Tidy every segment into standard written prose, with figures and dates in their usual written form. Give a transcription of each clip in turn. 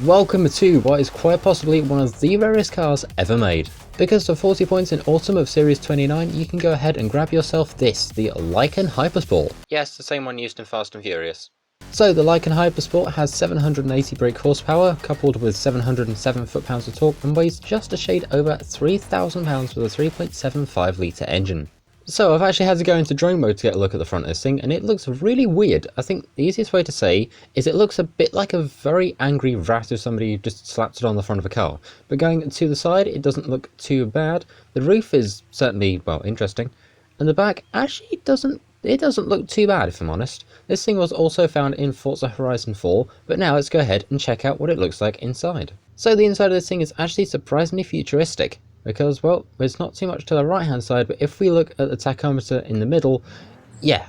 Welcome to what is quite possibly one of the rarest cars ever made. Because of 40 points in autumn of series 29, you can go ahead and grab yourself this, the Lykan Hypersport. Yes, the same one used in Fast and Furious. So the Lykan Hypersport has 780 brake horsepower, coupled with 707 foot-pounds of torque, and weighs just a shade over 3,000 pounds with a 3.75 litre engine. So I've actually had to go into drone mode to get a look at the front of this thing, and it looks really weird. I think the easiest way to say is it looks a bit like a very angry rat if somebody just slapped it on the front of a car. But going to the side, it doesn't look too bad. The roof is certainly, well, interesting. And the back actually doesn't look too bad, if I'm honest. This thing was also found in Forza Horizon 4, but now let's go ahead and check out what it looks like inside. So the inside of this thing is actually surprisingly futuristic. Because, well, there's not too much to the right hand side, but if we look at the tachometer in the middle, yeah,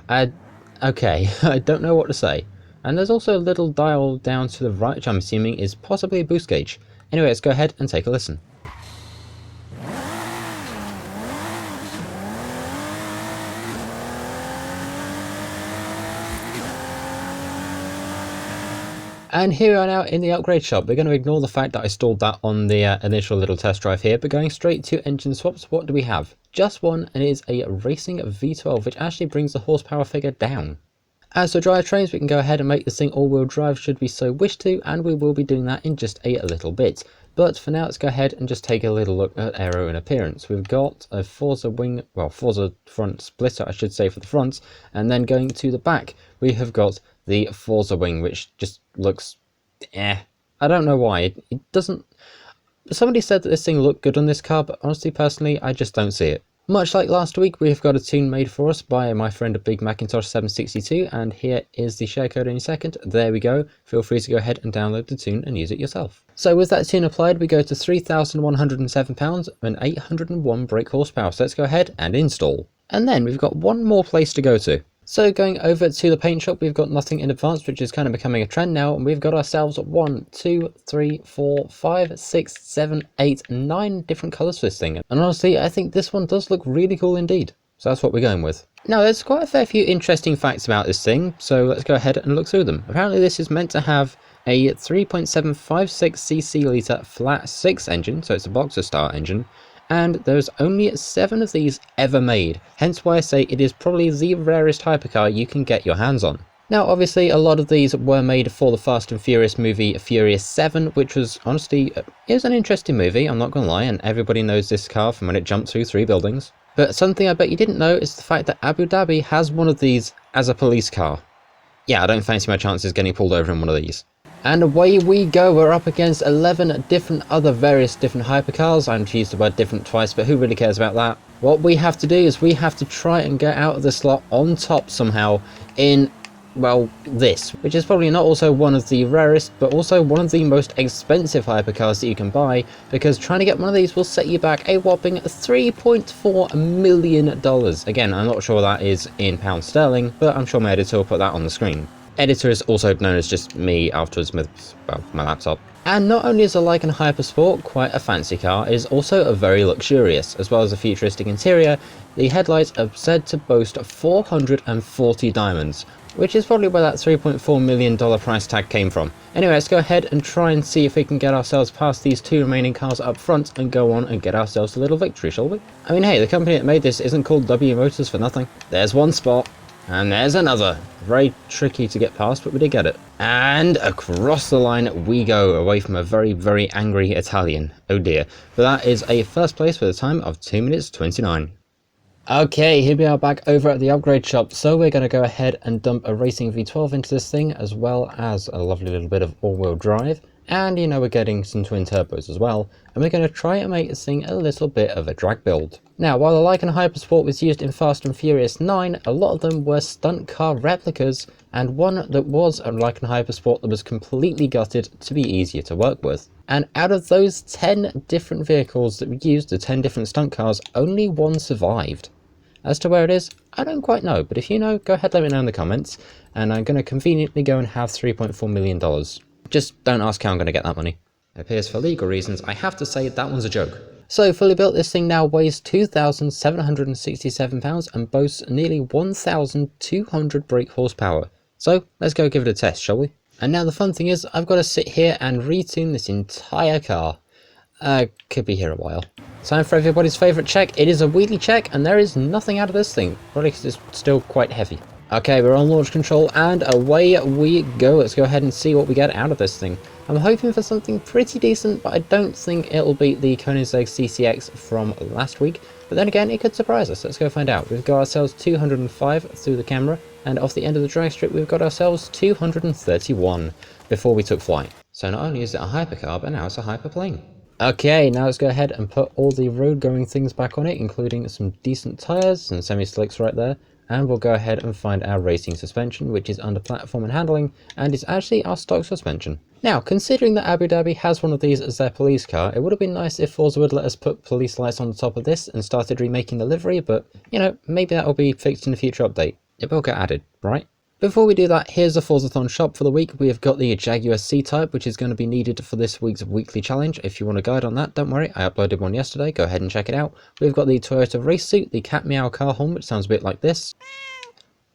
okay, I don't know what to say. And there's also a little dial down to the right, which I'm assuming is possibly a boost gauge. Anyway, let's go ahead and take a listen. And here we are now in the upgrade shop. We're going to ignore the fact that I stalled that on the initial little test drive here, but going straight to engine swaps, what do we have? Just one, and it is a racing V12, which actually brings the horsepower figure down. As for drivetrains, we can go ahead and make this thing all-wheel drive should we so wish to, and we will be doing that in just a little bit. But for now, let's go ahead and just take a little look at aero and appearance. We've got a Forza wing, well, Forza front splitter, I should say, for the front, and then going to the back, we have got the Forza wing, which just looks, I don't know why. It doesn't. Somebody said that this thing looked good on this car, but honestly, personally, I just don't see it. Much like last week, we have got a tune made for us by my friend Big Macintosh 762, and here is the share code in a second. There we go. Feel free to go ahead and download the tune and use it yourself. So with that tune applied, we go to 3,107 pounds and 801 brake horsepower. So let's go ahead and install. And then we've got one more place to go to. So going over to the paint shop, we've got nothing in advance, which is kind of becoming a trend now, and we've got ourselves 1, 2, 3, 4, 5, 6, 7, 8, 9 different colours for this thing. And honestly, I think this one does look really cool indeed. So that's what we're going with. Now, there's quite a fair few interesting facts about this thing, so let's go ahead and look through them. Apparently this is meant to have a 3.756cc litre flat 6 engine, so it's a boxer style engine. And there's only 7 of these ever made, hence why I say it is probably the rarest hypercar you can get your hands on. Now obviously a lot of these were made for the Fast and Furious movie Furious 7, which was honestly, it was an interesting movie, I'm not gonna lie, and everybody knows this car from when it jumped through 3 buildings. But something I bet you didn't know is the fact that Abu Dhabi has one of these as a police car. Yeah, I don't fancy my chances getting pulled over in one of these. And away we go, we're up against 11 various different hypercars. I'm to use the word different twice, but who really cares about that? What we have to do is we have to try and get out of the slot on top somehow in, well, this. Which is probably not also one of the rarest, but also one of the most expensive hypercars that you can buy, because trying to get one of these will set you back a whopping $3.4 million. Again, I'm not sure that is in pounds sterling, but I'm sure my editor will put that on the screen. Editor is also known as just me afterwards with, well, my laptop. And not only is the Lykan Hypersport quite a fancy car, it is also a very luxurious, as well as a futuristic interior. The headlights are said to boast 440 diamonds, which is probably where that $3.4 million price tag came from. Anyway, let's go ahead and try and see if we can get ourselves past these 2 remaining cars up front and go on and get ourselves a little victory, shall we? I mean, hey, the company that made this isn't called W Motors for nothing. There's one spot. And there's another. Very tricky to get past, but we did get it. And across the line we go, away from a very, very angry Italian. Oh dear. But that is a first place with a time of 2 minutes 29. Okay, here we are back over at the upgrade shop. So we're going to go ahead and dump a racing V12 into this thing, as well as a lovely little bit of all-wheel drive. And, you know, we're getting some twin turbos as well. And we're going to try and make this thing a little bit of a drag build. Now, while the Lykan Hypersport was used in Fast and Furious 9, a lot of them were stunt car replicas, and one that was a Lykan Hypersport that was completely gutted to be easier to work with. And out of those 10 different vehicles that we used, the 10 different stunt cars, only one survived. As to where it is, I don't quite know, but if you know, go ahead, let me know in the comments, and I'm going to conveniently go and have $3.4 million. Just don't ask how I'm going to get that money. It appears for legal reasons, I have to say that one's a joke. So fully built, this thing now weighs 2,767 pounds and boasts nearly 1,200 brake horsepower. So let's go give it a test, shall we? And now the fun thing is, I've got to sit here and retune this entire car. Could be here a while. Time for everybody's favourite check. It is a wheelie check, and there is nothing out of this thing. Probably because it's still quite heavy. Okay, we're on launch control, and away we go. Let's go ahead and see what we get out of this thing. I'm hoping for something pretty decent, but I don't think it'll beat the Koenigsegg CCX from last week. But then again, it could surprise us. Let's go find out. We've got ourselves 205 through the camera, and off the end of the drag strip, we've got ourselves 231 before we took flight. So not only is it a hypercar, but now it's a hyperplane. Okay, now let's go ahead and put all the road going things back on it, including some decent tyres and semi-slicks right there. And we'll go ahead and find our racing suspension, which is under platform and handling, and is actually our stock suspension. Now, considering that Abu Dhabi has one of these as their police car, it would have been nice if Forza would let us put police lights on the top of this and started remaking the livery, but, you know, maybe that will be fixed in a future update. It will get added, right? Before we do that, here's the Forzathon shop for the week. We have got the Jaguar C-Type, which is going to be needed for this week's weekly challenge. If you want a guide on that, don't worry, I uploaded one yesterday, go ahead and check it out. We've got the Toyota Race Suit, the Cat Meow car horn, which sounds a bit like this.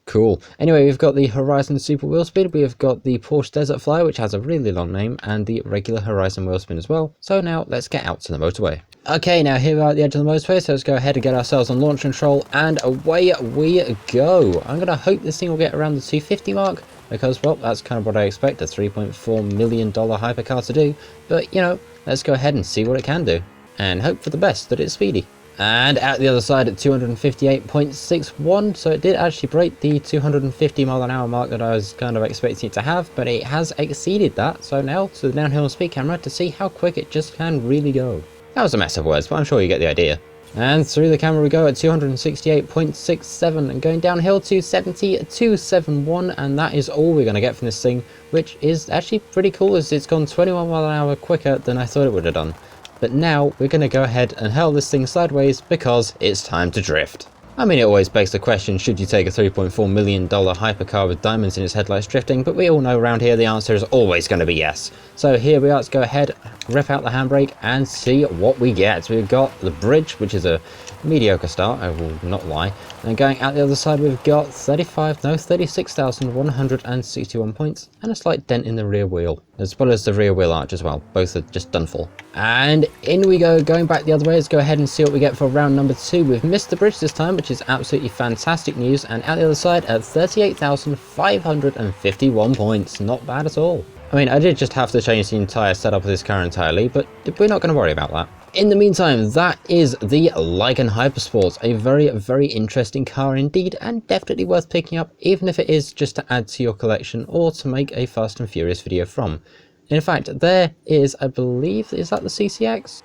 Cool. Anyway, we've got the Horizon Super Wheel Spin, we've got the Porsche Desert Flyer, which has a really long name, and the regular Horizon Wheel Spin as well. So now, let's get out to the motorway. Okay, now here we are at the edge of the motorway, so let's go ahead and get ourselves on launch control, and away we go. I'm going to hope this thing will get around the 250 mark, because, well, that's kind of what I expect a $3.4 million hypercar to do. But, you know, let's go ahead and see what it can do, and hope for the best that it's speedy. And out the other side at 258.61, so it did actually break the 250 mile an hour mark that I was kind of expecting it to have, but it has exceeded that. So now to the downhill speed camera to see how quick it just can really go. That was a mess of words, but I'm sure you get the idea. And through the camera we go at 268.67 and going downhill to 70.271, and that is all we're going to get from this thing, which is actually pretty cool as it's gone 21 mile an hour quicker than I thought it would have done. But now we're going to go ahead and hurl this thing sideways because it's time to drift. I mean, it always begs the question, should you take a $3.4 million hypercar with diamonds in its headlights drifting? But we all know around here the answer is always going to be yes. So here we are, let's go ahead, rip out the handbrake and see what we get. We've got the bridge, which is a mediocre start, I will not lie. And going out the other side, we've got 36,161 points and a slight dent in the rear wheel, as well as the rear wheel arch as well. Both are just done for. And in we go, going back the other way. Let's go ahead and see what we get for round number 2. We've missed the bridge this time, which is absolutely fantastic news. And out the other side at 38,551 points. Not bad at all. I mean, I did just have to change the entire setup of this car entirely, but we're not going to worry about that. In the meantime, that is the Lykan Hypersport, a very, very interesting car indeed, and definitely worth picking up, even if it is just to add to your collection or to make a Fast and Furious video from. In fact, there is, I believe, is that the CCX?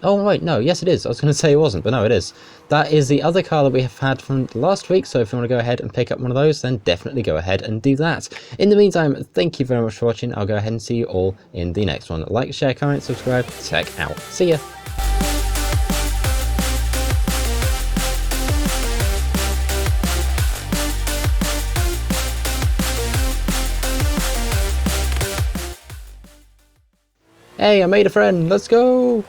Oh wait, no, yes it is. I was going to say it wasn't, but no, it is. That is the other car that we have had from last week, so if you want to go ahead and pick up one of those, then definitely go ahead and do that. In the meantime, thank you very much for watching. I'll go ahead and see you all in the next one. Like, share, comment, subscribe, check out. See ya! Hey, I made a friend, let's go!